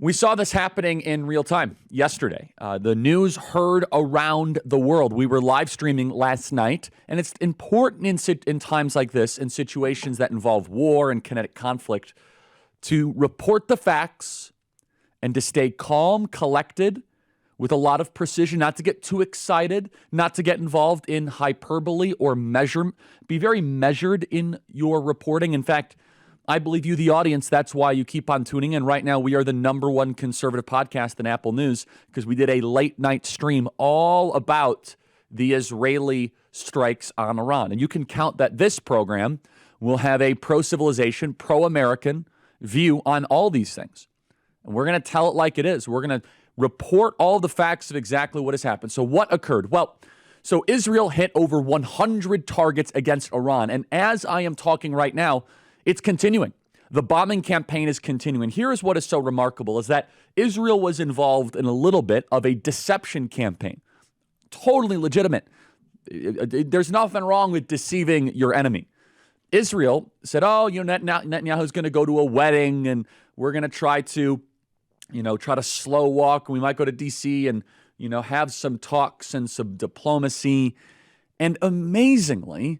We saw this happening in real time yesterday. The news heard around the world. We were live streaming last night, and it's important in times like this, in situations that involve war and kinetic conflict, to report the facts and to stay calm, collected, with a lot of precision, not to get too excited, not to get involved in hyperbole or measure. Be very measured in your reporting. In fact, I believe you, the audience, that's why you keep on tuning in. Right now, we are the #1 conservative podcast in Apple News because we did a late night stream all about the Israeli strikes on Iran. And you can count that this program will have a pro-civilization, pro-American view on all these things. And we're going to tell it like it is. We're going to report all the facts of exactly what has happened. So what occurred? Well, so Israel hit over 100 targets against Iran. And as I am talking right now, it's continuing. The bombing campaign is continuing. Here is what is so remarkable is that Israel was involved in a little bit of a deception campaign. Totally legitimate. There's nothing wrong with deceiving your enemy. Israel said, Netanyahu's going to go to a wedding and we're going to try to slow walk. We might go to D.C. and, have some talks and some diplomacy. And amazingly,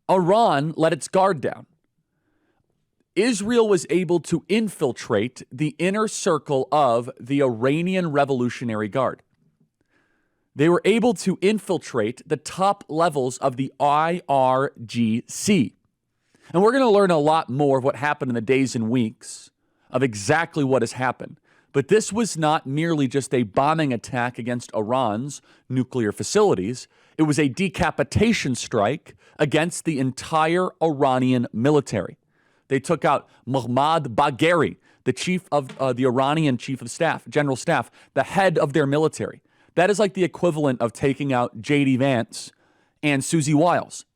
Iran let its guard down. Israel was able to infiltrate the inner circle of the Iranian Revolutionary Guard. They were able to infiltrate the top levels of the IRGC. And we're going to learn a lot more of what happened in the days and weeks of exactly what has happened. But this was not merely just a bombing attack against Iran's nuclear facilities. It was a decapitation strike against the entire Iranian military. They took out Mohammad Bagheri, the chief of the Iranian chief of staff, general staff, the head of their military. That is like the equivalent of taking out J.D. Vance and Susie Wiles.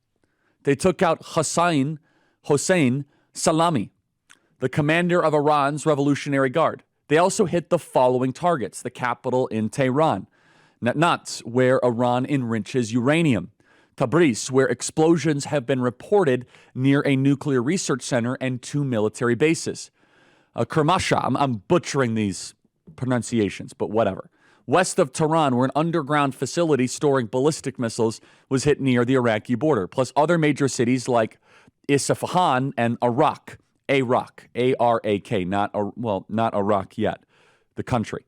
They took out Hossein Salami, the commander of Iran's Revolutionary Guard. They also hit the following targets: the capital in Tehran, Natanz, where Iran enriches uranium, Tabriz, where explosions have been reported near a nuclear research center and 2 military bases. Kermasha, I'm butchering these pronunciations, but whatever. West of Tehran, where an underground facility storing ballistic missiles was hit near the Iraqi border, plus other major cities like Isfahan and Arak, A-R-A-K, not Iraq yet, the country.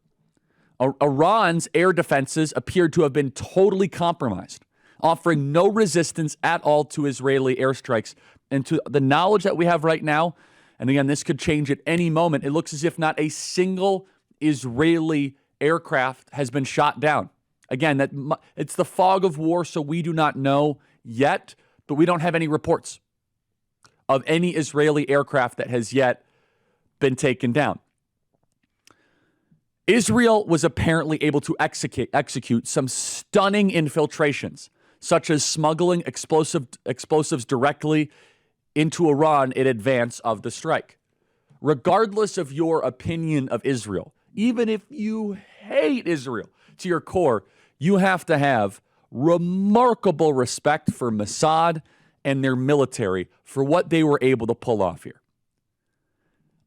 Iran's air defenses appeared to have been totally compromised, offering no resistance at all to Israeli airstrikes. And to the knowledge that we have right now, and again, this could change at any moment, it looks as if not a single Israeli aircraft has been shot down. Again, it's the fog of war, so we do not know yet, but we don't have any reports of any Israeli aircraft that has yet been taken down. Israel was apparently able to execute some stunning infiltrations, such as smuggling explosives directly into Iran in advance of the strike. Regardless of your opinion of Israel, even if you hate Israel to your core, you have to have remarkable respect for Mossad and their military for what they were able to pull off here.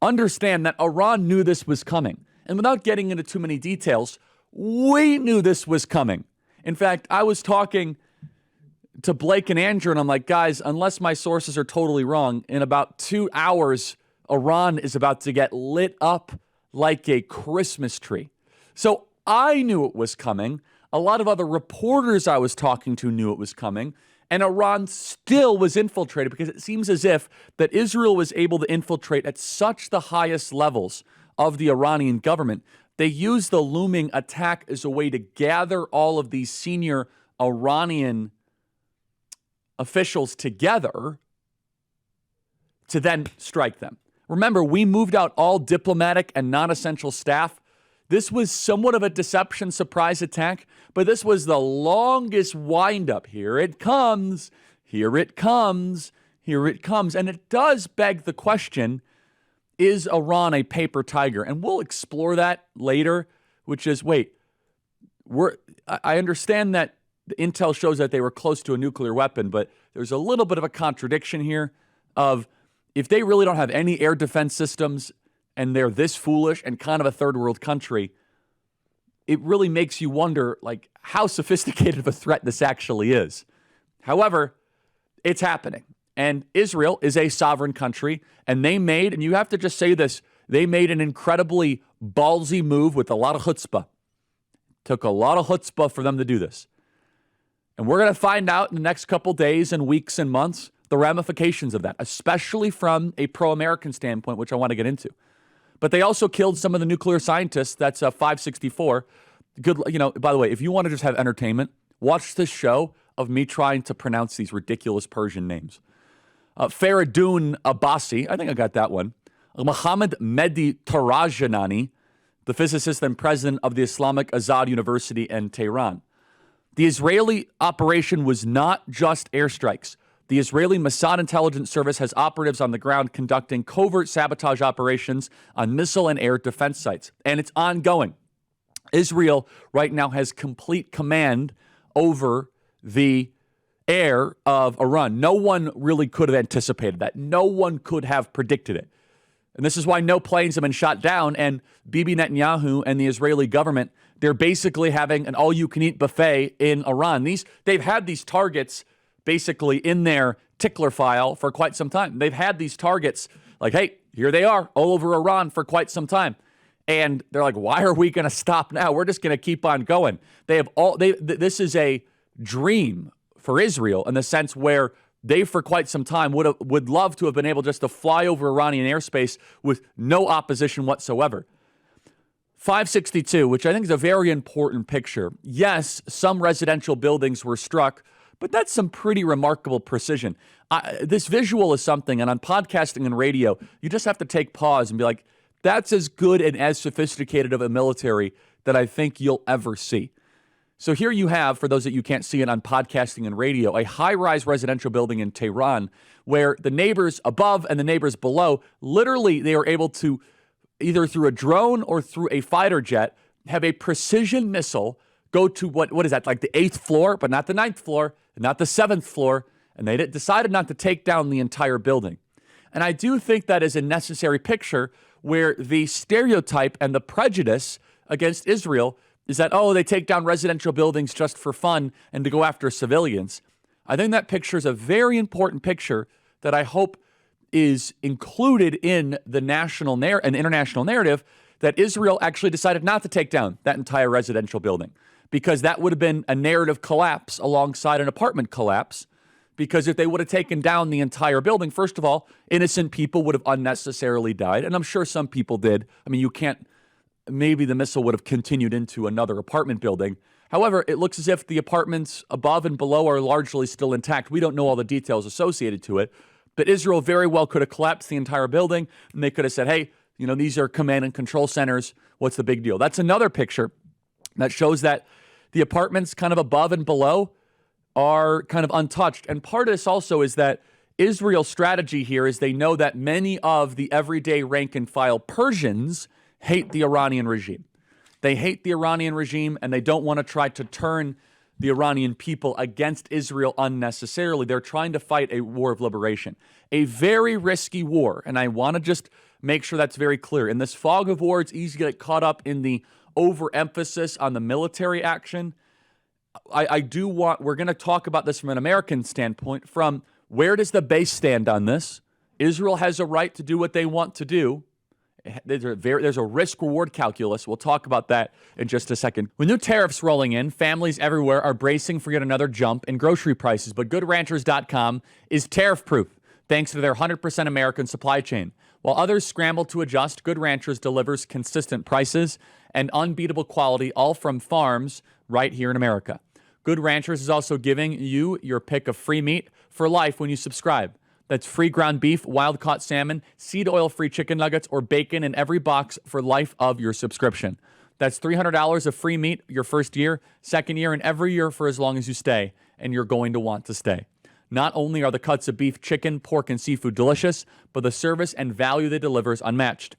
Understand that Iran knew this was coming. And without getting into too many details, we knew this was coming. In fact, I was talking to Blake and Andrew, and I'm like, guys, unless my sources are totally wrong, in about 2 hours, Iran is about to get lit up like a Christmas tree. So I knew it was coming. A lot of other reporters I was talking to knew it was coming. And Iran still was infiltrated because it seems as if that Israel was able to infiltrate at such the highest levels of the Iranian government. They used the looming attack as a way to gather all of these senior Iranian officials together to then strike them. Remember, we moved out all diplomatic and non-essential staff. This was somewhat of a deception surprise attack, but this was the longest windup. Here it comes, here it comes, here it comes. And it does beg the question, is Iran a paper tiger? And we'll explore that later, which is, I understand that the intel shows that they were close to a nuclear weapon, but there's a little bit of a contradiction here of if they really don't have any air defense systems, and they're this foolish and kind of a third world country, it really makes you wonder, like, how sophisticated of a threat this actually is. However, it's happening. And Israel is a sovereign country, and they made, and you have to just say this, they made an incredibly ballsy move with a lot of chutzpah. Took a lot of chutzpah for them to do this. And we're going to find out in the next couple days and weeks and months the ramifications of that, especially from a pro-American standpoint, which I want to get into. But they also killed some of the nuclear scientists. That's 564. Good, by the way, if you want to just have entertainment, watch this show of me trying to pronounce these ridiculous Persian names. Faridun Abbasi, I think I got that one. Mohammad Mehdi Tarajanani, the physicist and president of the Islamic Azad University in Tehran. The Israeli operation was not just airstrikes. The Israeli Mossad intelligence service has operatives on the ground conducting covert sabotage operations on missile and air defense sites, and it's ongoing. Israel right now has complete command over the air of Iran. No one really could have anticipated that. No one could have predicted it. And this is why no planes have been shot down. And Bibi Netanyahu and the Israeli government, they're basically having an all-you-can-eat buffet in Iran. They've had these targets basically in their tickler file for quite some time. They've had these targets like, hey, here they are all over Iran for quite some time. And they're like, why are we going to stop now? We're just going to keep on going. This is a dream for Israel in the sense where they, for quite some time, would love to have been able just to fly over Iranian airspace with no opposition whatsoever. 562, which I think is a very important picture. Yes, some residential buildings were struck, but that's some pretty remarkable precision. This visual is something, and on podcasting and radio, you just have to take pause and be like, that's as good and as sophisticated of a military that I think you'll ever see. So here you have, for those that you can't see it on podcasting and radio, a high-rise residential building in Tehran where the neighbors above and the neighbors below, literally they are able to, either through a drone or through a fighter jet, have a precision missile go to what is that, like the 8th floor, but not the 9th floor, not the 7th floor, and they decided not to take down the entire building. And I do think that is a necessary picture where the stereotype and the prejudice against Israel is that, oh, they take down residential buildings just for fun and to go after civilians. I think that picture is a very important picture that I hope is included in the national and international narrative that Israel actually decided not to take down that entire residential building, because that would have been a narrative collapse alongside an apartment collapse. Because if they would have taken down the entire building, first of all, innocent people would have unnecessarily died. And I'm sure some people did. I mean, maybe the missile would have continued into another apartment building. However, it looks as if the apartments above and below are largely still intact. We don't know all the details associated to it, but Israel very well could have collapsed the entire building, and they could have said, hey, these are command and control centers. What's the big deal? That's another picture that shows that the apartments kind of above and below are kind of untouched. And part of this also is that Israel's strategy here is they know that many of the everyday rank and file Persians hate the Iranian regime. They hate the Iranian regime, and they don't want to try to turn the Iranian people against Israel unnecessarily. They're trying to fight a war of liberation, a very risky war. And I want to just make sure that's very clear. In this fog of war, it's easy to get caught up in the overemphasis on the military action. we're going to talk about this from an American standpoint, from where does the base stand on this? Israel has a right to do what they want to do. There's a risk-reward calculus. We'll talk about that in just a second. With new tariffs rolling in, families everywhere are bracing for yet another jump in grocery prices. But GoodRanchers.com is tariff-proof thanks to their 100% American supply chain. While others scramble to adjust, Good Ranchers delivers consistent prices and unbeatable quality, all from farms right here in America. Good Ranchers is also giving you your pick of free meat for life when you subscribe. That's free ground beef, wild-caught salmon, seed oil-free chicken nuggets, or bacon in every box for life of your subscription. That's $300 of free meat your first year, second year, and every year for as long as you stay, and you're going to want to stay. Not only are the cuts of beef, chicken, pork, and seafood delicious, but the service and value they deliver is unmatched.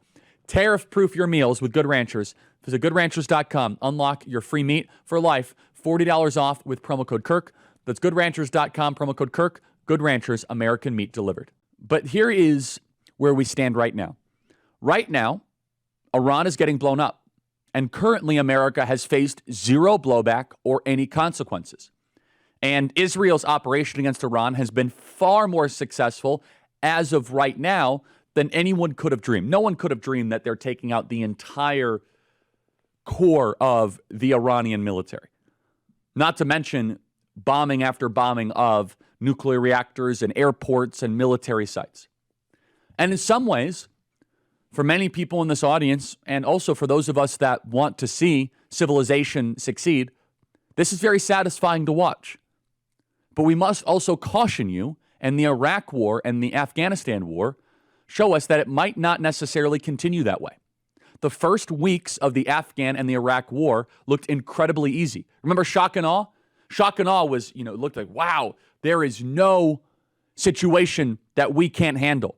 Tariff-proof your meals with Good Ranchers. Visit GoodRanchers.com. Unlock your free meat for life. $40 off with promo code Kirk. That's GoodRanchers.com, promo code Kirk. Good Ranchers, American meat delivered. But here is where we stand right now. Right now, Iran is getting blown up. And currently, America has faced zero blowback or any consequences. And Israel's operation against Iran has been far more successful as of right now than anyone could have dreamed. No one could have dreamed that they're taking out the entire core of the Iranian military. Not to mention bombing after bombing of nuclear reactors and airports and military sites. And in some ways, for many people in this audience, and also for those of us that want to see civilization succeed, this is very satisfying to watch. But we must also caution you, and the Iraq War and the Afghanistan War show us that it might not necessarily continue that way. The first weeks of the Afghan and the Iraq War looked incredibly easy. Remember shock and awe? Shock and awe was, it looked like, wow, there is no situation that we can't handle.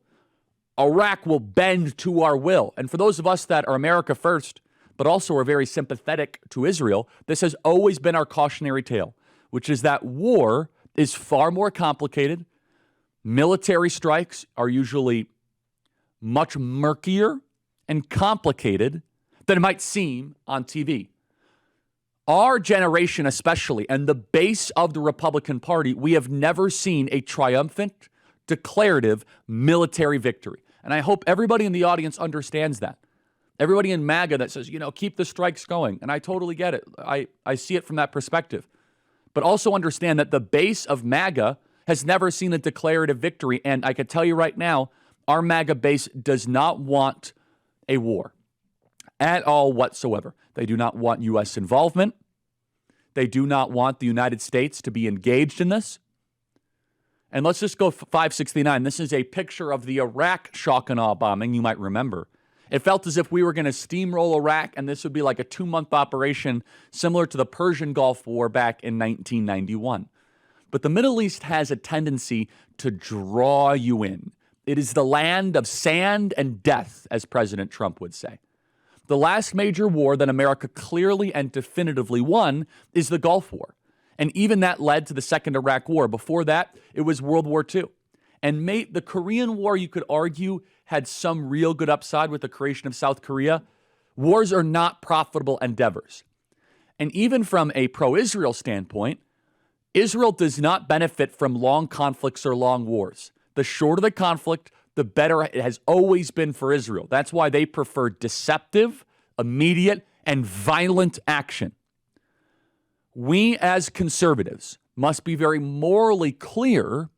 Iraq will bend to our will. And for those of us that are America first, but also are very sympathetic to Israel, this has always been our cautionary tale, which is that war is far more complicated. Military strikes are usually much murkier and complicated than it might seem on TV. Our generation especially, and the base of the Republican Party, we have never seen a triumphant, declarative military victory. And I hope everybody in the audience understands that. Everybody in MAGA that says, keep the strikes going. And I totally get it. I see it from that perspective. But also understand that the base of MAGA has never seen a declarative victory. And I can tell you right now, our MAGA base does not want a war at all whatsoever. They do not want U.S. involvement. They do not want the United States to be engaged in this. And let's just go 569. This is a picture of the Iraq shock and awe bombing, you might remember. It felt as if we were going to steamroll Iraq, and this would be like a 2-month operation similar to the Persian Gulf War back in 1991. But the Middle East has a tendency to draw you in. It is the land of sand and death, as President Trump would say. The last major war that America clearly and definitively won is the Gulf War. And even that led to the Second Iraq War. Before that, it was World War II. And the Korean War, you could argue, had some real good upside with the creation of South Korea. Wars are not profitable endeavors. And even from a pro-Israel standpoint, Israel does not benefit from long conflicts or long wars. The shorter the conflict, the better it has always been for Israel. That's why they prefer deceptive, immediate, and violent action. We as conservatives must be very morally clear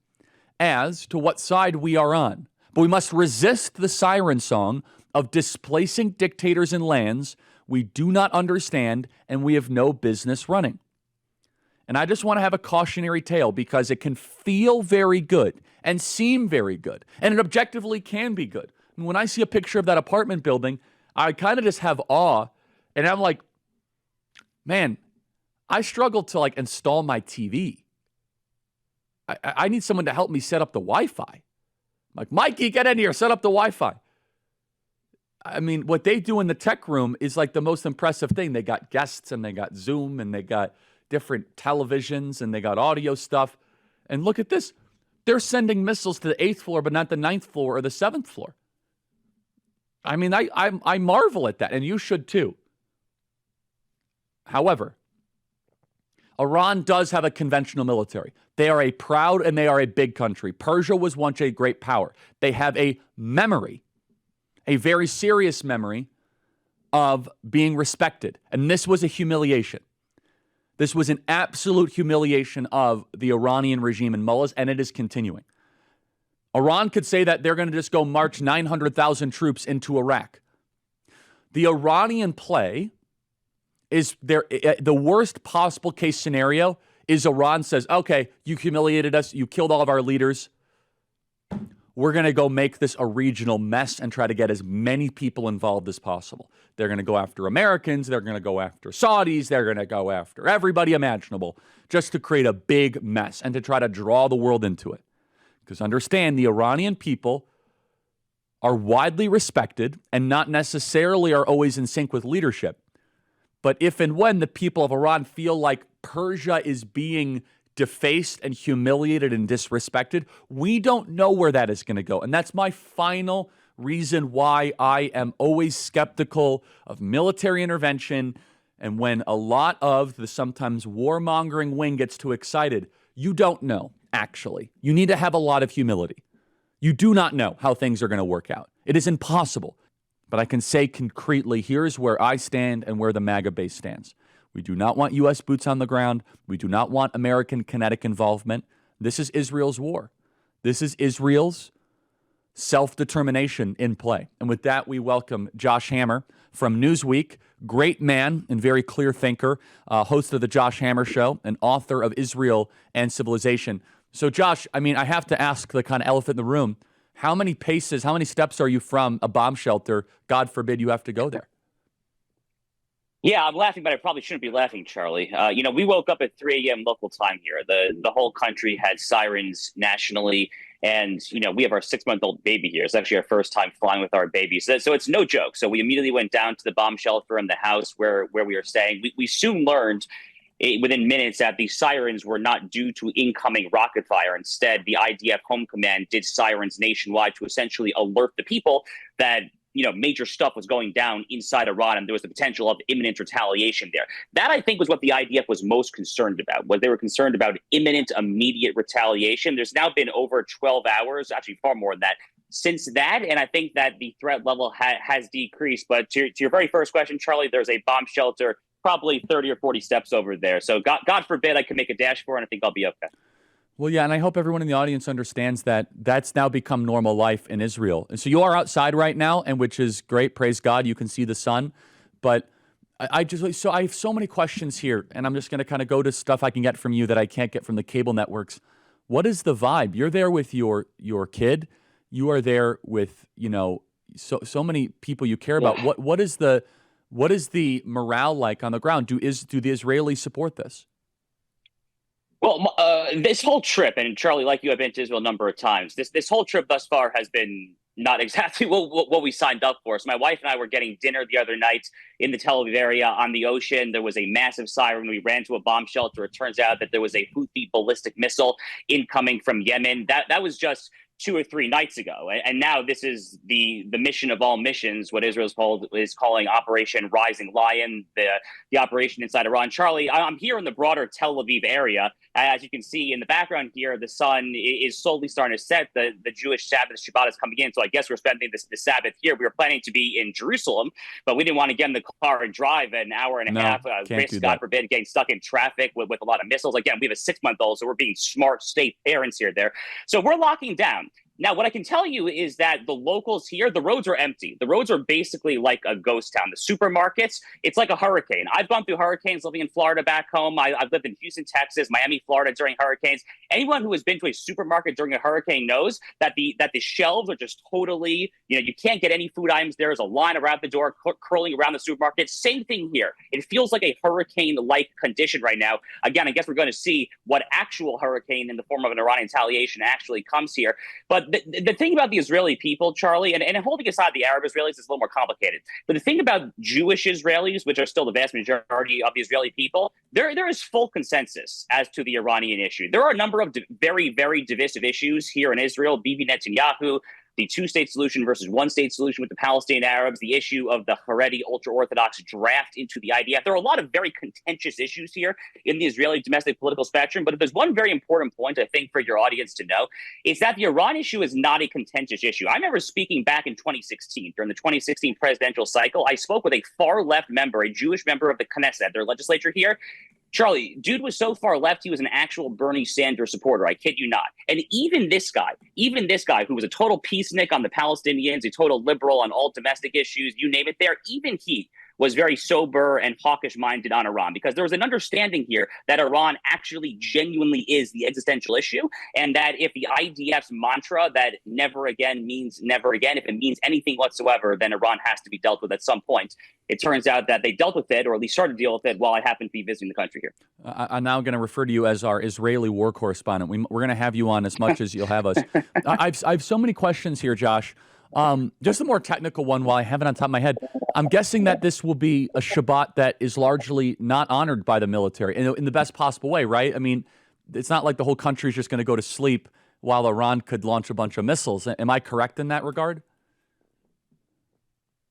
as to what side we are on. But we must resist the siren song of displacing dictators in lands we do not understand and we have no business running. And I just want to have a cautionary tale because it can feel very good and seem very good. And it objectively can be good. And when I see a picture of that apartment building, I kind of just have awe. And I'm like, man, I struggle to install my TV. I need someone to help me set up the Wi-Fi. I'm like, Mikey, get in here, set up the Wi-Fi. I mean, what they do in the tech room is the most impressive thing. They got guests and they got Zoom and they got different televisions and they got audio stuff. And look at this. They're sending missiles to the 8th floor, but not the 9th floor or the 7th floor. I mean, I marvel at that, and you should too. However, Iran does have a conventional military. They are a proud and they are a big country. Persia was once a great power. They have a memory, a very serious memory of being respected. And this was a humiliation. This was an absolute humiliation of the Iranian regime and mullahs, and it is continuing. Iran could say that they're going to just go march 900,000 troops into Iraq. The Iranian play is the worst possible case scenario is Iran says, okay, you humiliated us, you killed all of our leaders. We're going to go make this a regional mess and try to get as many people involved as possible. They're going to go after Americans. They're going to go after Saudis. They're going to go after everybody imaginable just to create a big mess and to try to draw the world into it. Because understand, the Iranian people are widely respected and not necessarily are always in sync with leadership. But if and when the people of Iran feel like Persia is being defaced and humiliated and disrespected, we don't know where that is going to go. And that's my final reason why I am always skeptical of military intervention. And when a lot of the sometimes warmongering wing gets too excited, you don't know, actually. You need to have a lot of humility. You do not know how things are going to work out. It is impossible. But I can say concretely, here's where I stand and where the MAGA base stands. We do not want U.S. boots on the ground. We do not want American kinetic involvement. This is Israel's war. This is Israel's self-determination in play. And with that, we welcome Josh Hammer from Newsweek, great man and very clear thinker, host of the Josh Hammer Show, and author of Israel and Civilization. So, Josh, I mean, I have to ask the kind of elephant in the room. How many paces, how many steps are you from a bomb shelter? God forbid you have to go there. Yeah, I'm laughing, but I probably shouldn't be laughing, Charlie. We woke up at 3 a.m. local time here. The whole country had sirens nationally. And, we have our 6-month-old baby here. It's actually our first time flying with our baby. So it's no joke. So we immediately went down to the bomb shelter in the house where we were staying. We soon learned within minutes that the sirens were not due to incoming rocket fire. Instead, the IDF Home Command did sirens nationwide to essentially alert the people that major stuff was going down inside Iran, and there was the potential of imminent retaliation there. That, I think, was what the IDF was most concerned about. What they were concerned about, imminent, immediate retaliation. There's now been over 12 hours, actually far more than that, since that, and I think that the threat level has decreased. But to your very first question, Charlie, there's a bomb shelter probably 30 or 40 steps over there. So God forbid I can make a dash for it, and I think I'll be okay. Well, yeah, and I hope everyone in the audience understands that that's now become normal life in Israel. And so you are outside right now, and which is great. Praise God, you can see the sun. But I have so many questions here, and I'm just going to kind of go to stuff I can get from you that I can't get from the cable networks. What is the vibe? You're there with your kid. You are there with so many people you care about. What is the morale like on the ground? Do the Israelis support this? Well, this whole trip, and Charlie, like you, have been to Israel a number of times. This whole trip thus far has been not exactly what we signed up for. So my wife and I were getting dinner the other night in the Tel Aviv area on the ocean. There was a massive siren. We ran to a bomb shelter. It turns out that there was a Houthi ballistic missile incoming from Yemen. That was just 2 or 3 nights ago. And now this is the mission of all missions, what Israel is calling Operation Rising Lion, the operation inside Iran. Charlie, I'm here in the broader Tel Aviv area. As you can see in the background here, the sun is slowly starting to set. The Jewish Sabbath, Shabbat, is coming in. So I guess we're spending the Sabbath here. We were planning to be in Jerusalem, but we didn't want to get in the car and drive an hour and a half. Risk, God forbid, getting stuck in traffic with a lot of missiles. Again, we have a 6-month-old, so we're being smart state parents here there. So we're locking down. Now, what I can tell you is that the locals here, the roads are empty. The roads are basically like a ghost town. The supermarkets, it's like a hurricane. I've gone through hurricanes living in Florida back home. I've lived in Houston, Texas, Miami, Florida during hurricanes. Anyone who has been to a supermarket during a hurricane knows that the shelves are just totally, you can't get any food items. There's a line around the door curling around the supermarket. Same thing here. It feels like a hurricane-like condition right now. Again, I guess we're going to see what actual hurricane in the form of an Iranian retaliation actually comes here. But the thing about the Israeli people, Charlie, and holding aside the Arab Israelis, is a little more complicated. But the thing about Jewish Israelis, which are still the vast majority of the Israeli people, there is full consensus as to the Iranian issue. There are a number of very, very divisive issues here in Israel. Bibi Netanyahu, the 2-state solution versus 1-state solution with the Palestinian Arabs, the issue of the Haredi ultra-Orthodox draft into the IDF. There are a lot of very contentious issues here in the Israeli domestic political spectrum. But if there's one very important point, I think, for your audience to know, is that the Iran issue is not a contentious issue. I remember speaking back in 2016, during the 2016 presidential cycle. I spoke with a far-left member, a Jewish member of the Knesset, their legislature here. Charlie, dude was so far left, he was an actual Bernie Sanders supporter. I kid you not. And even this guy who was a total peacenik on the Palestinians, a total liberal on all domestic issues, you name it there, even he was very sober and hawkish-minded on Iran, because there was an understanding here that Iran actually genuinely is the existential issue, and that if the IDF's mantra that never again means never again, if it means anything whatsoever, then Iran has to be dealt with at some point. It turns out that they dealt with it, or at least started to deal with it, while I happened to be visiting the country here. I'm now going to refer to you as our Israeli war correspondent. We're going to have you on as much as you'll have us. I have so many questions here, Josh. Just a more technical one while I have it on top of my head. I'm guessing that this will be a Shabbat that is largely not honored by the military in the best possible way, right? I mean, it's not like the whole country is just going to go to sleep while Iran could launch a bunch of missiles. Am I correct in that regard?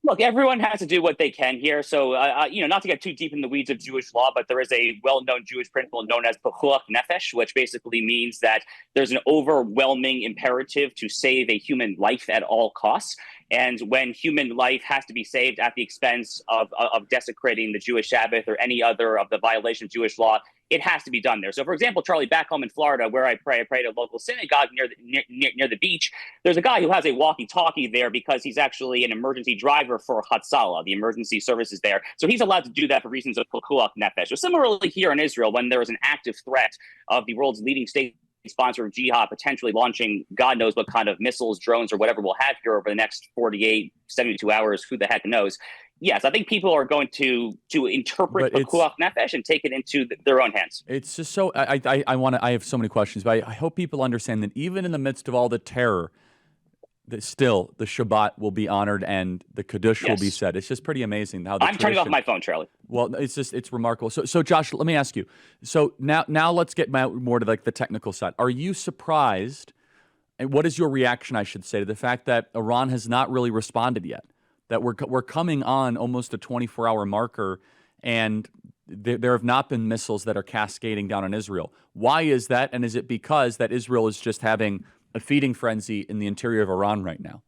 Look, everyone has to do what they can here. So, not to get too deep in the weeds of Jewish law, but there is a well-known Jewish principle known as pekuach nefesh, which basically means that there's an overwhelming imperative to save a human life at all costs. And when human life has to be saved at the expense of desecrating the Jewish Sabbath or any other of the violation of Jewish law, it has to be done there. So, for example, Charlie, back home in Florida, where I pray at a local synagogue near the beach. There's a guy who has a walkie-talkie there because he's actually an emergency driver for Hatzalah, the emergency services there. So he's allowed to do that for reasons of pekuach nefesh. So similarly here in Israel, when there is an active threat of the world's leading state sponsor of jihad potentially launching God knows what kind of missiles, drones, or whatever we'll have here over the next 48, 72 hours, who the heck knows. Yes, I think people are going to interpret pekuach nefesh and take it into their own hands. It's just so I have so many questions, but I hope people understand that even in the midst of all the terror, that still the Shabbat will be honored and the Kaddish will be said. It's just pretty amazing how I'm turning off my phone, Charlie. Well, it's remarkable. So Josh, let me ask you. So now let's get more to like the technical side. Are you surprised? And what is your reaction, I should say, to the fact that Iran has not really responded yet? That we're coming on almost a 24-hour marker, and there have not been missiles that are cascading down on Israel. Why is that? And is it because that Israel is just having a feeding frenzy in the interior of Iran right now?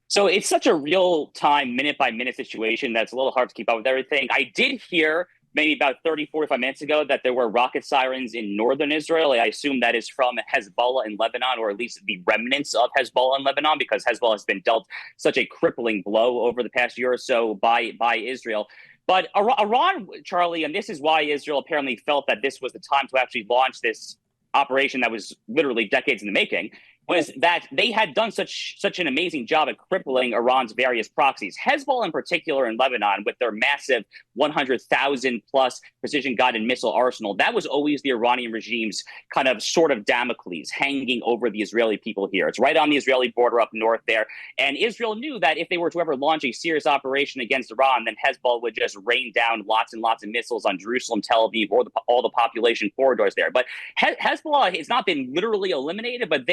So it's such a real-time, minute-by-minute situation that's a little hard to keep up with everything. I did hear maybe about 30, 45 minutes ago that there were rocket sirens in northern Israel. I assume that is from Hezbollah in Lebanon, or at least the remnants of Hezbollah in Lebanon, because Hezbollah has been dealt such a crippling blow over the past year or so by Israel. But Iran, Charlie, and this is why Israel apparently felt that this was the time to actually launch this operation that was literally decades in the making, was that they had done such an amazing job at crippling Iran's various proxies. Hezbollah in particular in Lebanon, with their massive 100,000 plus precision-guided missile arsenal, that was always the Iranian regime's kind of sort of Damocles hanging over the Israeli people here. It's right on the Israeli border up north there. And Israel knew that if they were to ever launch a serious operation against Iran, then Hezbollah would just rain down lots and lots of missiles on Jerusalem, Tel Aviv, or all the population corridors there. But Hezbollah has not been literally eliminated, but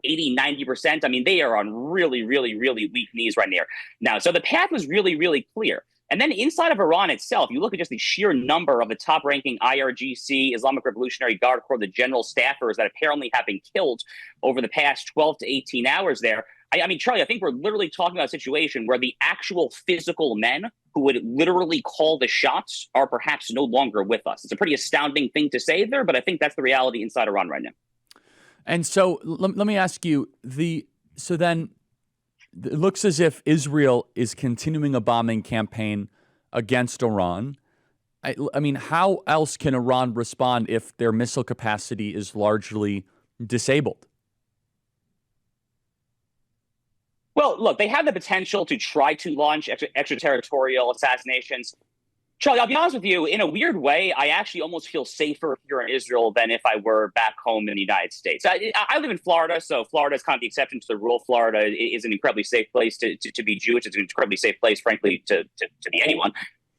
80, 90%. They are on really, really, really weak knees right now. So the path was really, really clear. And then inside of Iran itself, you look at just the sheer number of the top-ranking IRGC, Islamic Revolutionary Guard Corps, the general staffers that apparently have been killed over the past 12 to 18 hours there. Charlie, I think we're literally talking about a situation where the actual physical men who would literally call the shots are perhaps no longer with us. It's a pretty astounding thing to say there, but I think that's the reality inside Iran right now. And so let me ask you, so then it looks as if Israel is continuing a bombing campaign against Iran. How else can Iran respond if their missile capacity is largely disabled? Well, look, they have the potential to try to launch extraterritorial assassinations. Charlie, I'll be honest with you, in a weird way, I actually almost feel safer here in Israel than if I were back home in the United States. I live in Florida, so Florida is kind of the exception to the rule. Florida is an incredibly safe place to be Jewish. It's an incredibly safe place, frankly, to be anyone.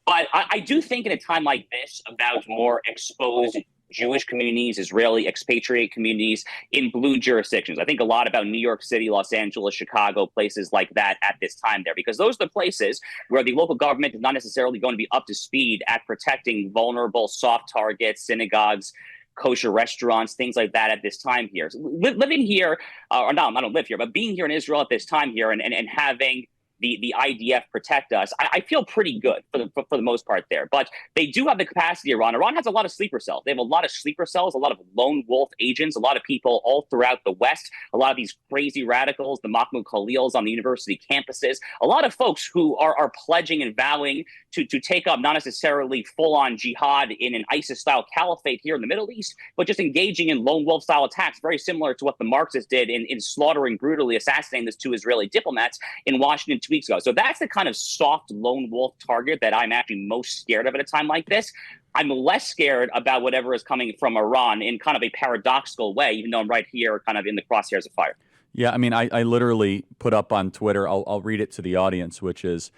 But I do think in a time like this about more exposed Jewish communities, Israeli expatriate communities in blue jurisdictions. I think a lot about New York City, Los Angeles, Chicago, places like that at this time there, because those are the places where the local government is not necessarily going to be up to speed at protecting vulnerable soft targets, synagogues, kosher restaurants, things like that at this time here. So living here, I don't live here, but being here in Israel at this time here and having the IDF protect us, I feel pretty good for the most part there. But they do have the capacity, Iran. Iran has a lot of sleeper cells. They have a lot of sleeper cells, a lot of lone wolf agents, a lot of people all throughout the West, a lot of these crazy radicals, the Mahmoud Khalils on the university campuses, a lot of folks who are pledging and vowing to take up not necessarily full-on jihad in an ISIS-style caliphate here in the Middle East, but just engaging in lone wolf-style attacks, very similar to what the Marxists did in slaughtering, brutally assassinating those two Israeli diplomats in Washington 2 weeks ago. So that's the kind of soft lone wolf target that I'm actually most scared of at a time like this. I'm less scared about whatever is coming from Iran in kind of a paradoxical way, even though I'm right here kind of in the crosshairs of fire. Yeah, I literally put up on Twitter, I'll read it to the audience, which is,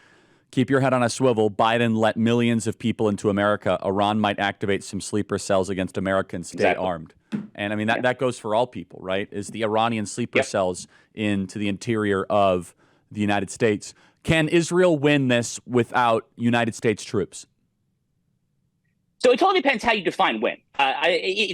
keep your head on a swivel. Biden let millions of people into America. Iran might activate some sleeper cells against Americans. Stay armed. And that goes for all people, right? Is the Iranian sleeper cells into the interior of the United States. Can Israel win this without United States troops? So it totally depends how you define win.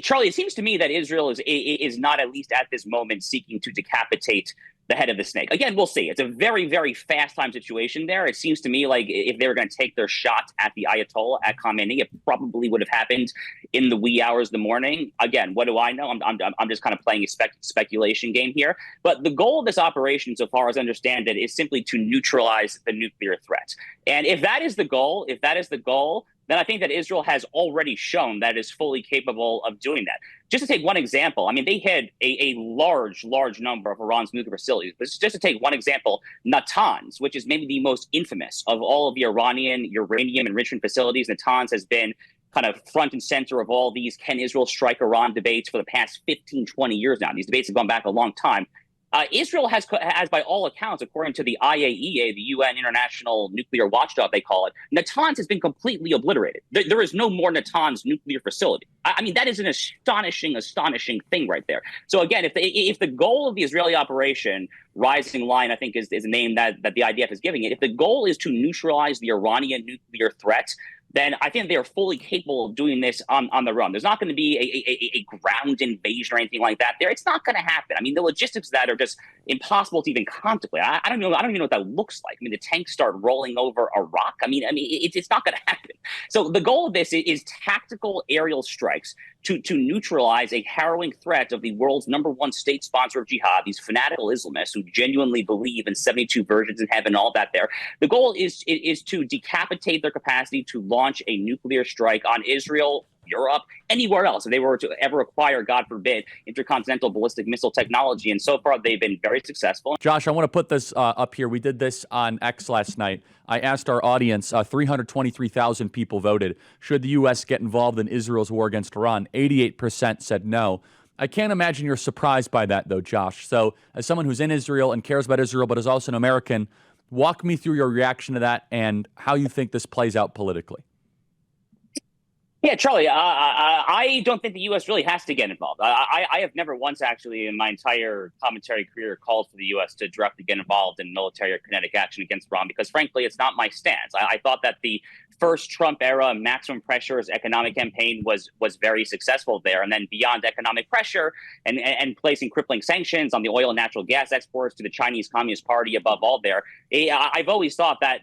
Charlie, it seems to me that Israel is not, at least at this moment, seeking to decapitate the head of the snake. Again, we'll see. It's a very, very fast time situation there. It seems to me like if they were going to take their shot at the Ayatollah, at Khamenei, it probably would have happened in the wee hours of the morning. Again, what do I know? I'm just kind of playing a speculation game here. But the goal of this operation, so far as I understand it, is simply to neutralize the nuclear threat. And if that is the goal, then I think that Israel has already shown that it is fully capable of doing that. Just to take one example, I mean, they had a large number of Iran's nuclear facilities. But just to take one example, Natanz, which is maybe the most infamous of all of the Iranian uranium enrichment facilities. Natanz has been kind of front and center of all these can Israel strike Iran debates for the past 15, 20 years now. These debates have gone back a long time. Israel has, by all accounts, according to the IAEA, the UN International Nuclear Watchdog, they call it, Natanz has been completely obliterated. There is no more Natanz nuclear facility. I mean, that is an astonishing thing right there. So again, if the goal of the Israeli operation, Rising Lion, I think is a name that the IDF is giving it, if the goal is to neutralize the Iranian nuclear threat, then I think they are fully capable of doing this on their own. There's not going to be a ground invasion or anything like that there. It's not going to happen. I mean, the logistics of that are just impossible to even contemplate. I don't even know what that looks like. I mean, the tanks start rolling over Iraq. I mean, it's not going to happen. So the goal of this is tactical aerial strikes to neutralize a harrowing threat of the world's #1 state sponsor of jihad, these fanatical Islamists who genuinely believe in 72 virgins in heaven, all that there. The goal is to decapitate their capacity to launch a nuclear strike on Israel, Europe, anywhere else, if they were to ever acquire, God forbid, intercontinental ballistic missile technology. And so far, they've been very successful. Josh, I want to put this up here. We did this on X last night. I asked our audience, 323,000 people voted, should the U.S. get involved in Israel's war against Iran? 88% said no. I can't imagine you're surprised by that, though, Josh. So as someone who's in Israel and cares about Israel, but is also an American, walk me through your reaction to that and how you think this plays out politically. Yeah, Charlie, I don't think the U.S. really has to get involved. I have never once actually in my entire commentary career called for the U.S. to directly get involved in military or kinetic action against Iran because, frankly, it's not my stance. I thought that the first Trump era maximum pressure's economic campaign was very successful there. And then beyond economic pressure and placing crippling sanctions on the oil and natural gas exports to the Chinese Communist Party above all there, I've always thought that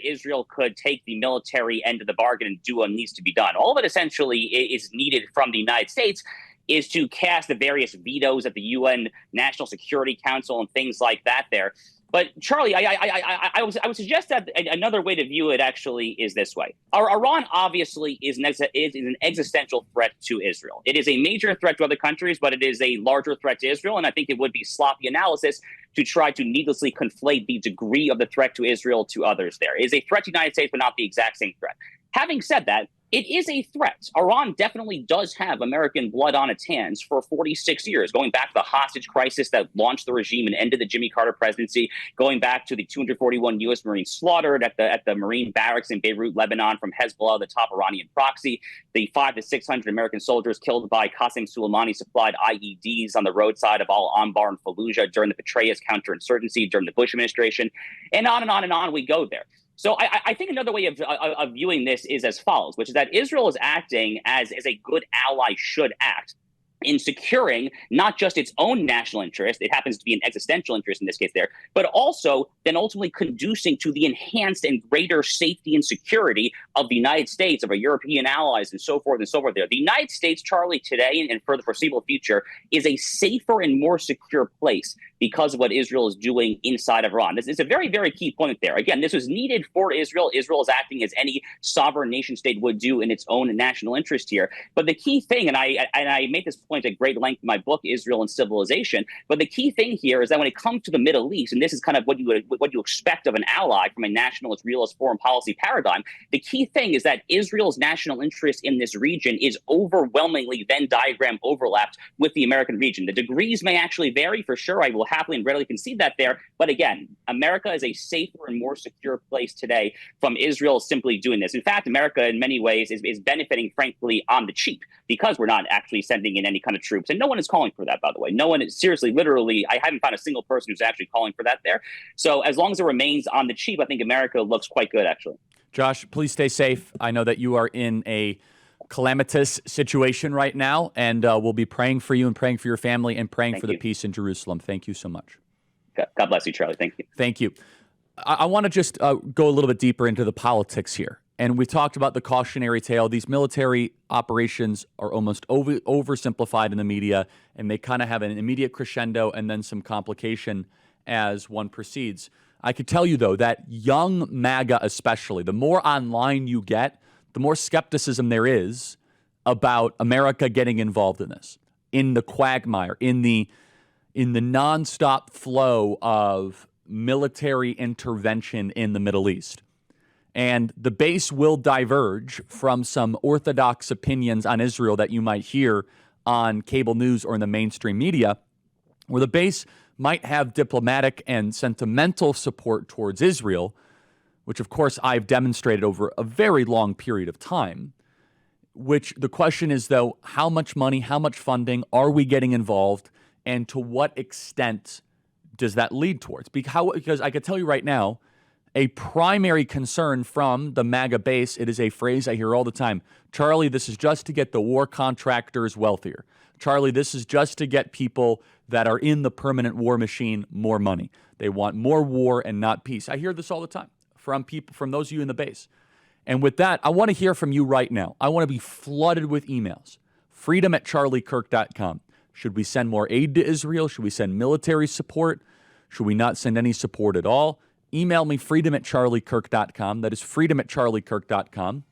Israel could take the military end of the bargain and do what needs to be done. All of it essentially is needed from the United States is to cast the various vetoes at the UN National Security Council and things like that there. But Charlie, I would suggest that another way to view it actually is this way. Iran obviously is an existential threat to Israel. It is a major threat to other countries, but it is a larger threat to Israel. And I think it would be sloppy analysis to try to needlessly conflate the degree of the threat to Israel to others there. It is a threat to the United States, but not the exact same threat. Having said that, it is a threat. Iran definitely does have American blood on its hands for 46 years, going back to the hostage crisis that launched the regime and ended the Jimmy Carter presidency, going back to the 241 U.S. Marines slaughtered at the Marine barracks in Beirut, Lebanon from Hezbollah, the top Iranian proxy, the 500 to 600 American soldiers killed by Qasem Soleimani-supplied IEDs on the roadside of Al-Anbar and Fallujah during the Petraeus counterinsurgency during the Bush administration, and on we go there. So I think another way of viewing this is as follows, which is that Israel is acting as a good ally should act in securing not just its own national interest, it happens to be an existential interest in this case there, but also then ultimately conducing to the enhanced and greater safety and security of the United States, of our European allies, and so forth there. The United States, Charlie, today and for the foreseeable future, is a safer and more secure place because of what Israel is doing inside of Iran. This is a very, very key point there. Again, this was needed for Israel. Israel is acting as any sovereign nation state would do in its own national interest here. But the key thing, and I made this point at great length in my book, Israel and Civilization, but the key thing here is that when it comes to the Middle East, and this is kind of what you expect of an ally from a nationalist, realist foreign policy paradigm, the key thing is that Israel's national interest in this region is overwhelmingly Venn diagram overlapped with the American region. The degrees may actually vary for sure. I will happily and readily concede that there. But again, America is a safer and more secure place today from Israel simply doing this. In fact, America in many ways is benefiting, frankly, on the cheap because we're not actually sending in any kind of troops. And no one is calling for that, by the way. No one is seriously, literally, I haven't found a single person who's actually calling for that there. So as long as it remains on the cheap, I think America looks quite good, actually. Josh, please stay safe. I know that you are in a calamitous situation right now, and we'll be praying for you and praying for your family and praying for the peace in Jerusalem. Thank you so much. God bless you, Charlie. Thank you. Thank you. I want to just go a little bit deeper into the politics here. And we talked about the cautionary tale. These military operations are almost oversimplified in the media, and they kind of have an immediate crescendo and then some complication as one proceeds. I could tell you, though, that young MAGA especially, the more online you get, the more skepticism there is about America getting involved in this, in the quagmire, in the nonstop flow of military intervention in the Middle East. And the base will diverge from some orthodox opinions on Israel that you might hear on cable news or in the mainstream media, where the base might have diplomatic and sentimental support towards Israel, which of course I've demonstrated over a very long period of time, which the question is, though, how much money, how much funding are we getting involved, and to what extent does that lead towards? Because I could tell you right now, a primary concern from the MAGA base, it is a phrase I hear all the time, Charlie, this is just to get the war contractors wealthier. Charlie, this is just to get people that are in the permanent war machine more money. They want more war and not peace. I hear this all the time from people, from those of you in the base. And with that, I want to hear from you right now. I want to be flooded with emails. freedom@charliekirk.com. Should we send more aid to Israel? Should we send military support? Should we not send any support at all? Email me, freedom@charliekirk.com. That is freedom@charliekirk.com.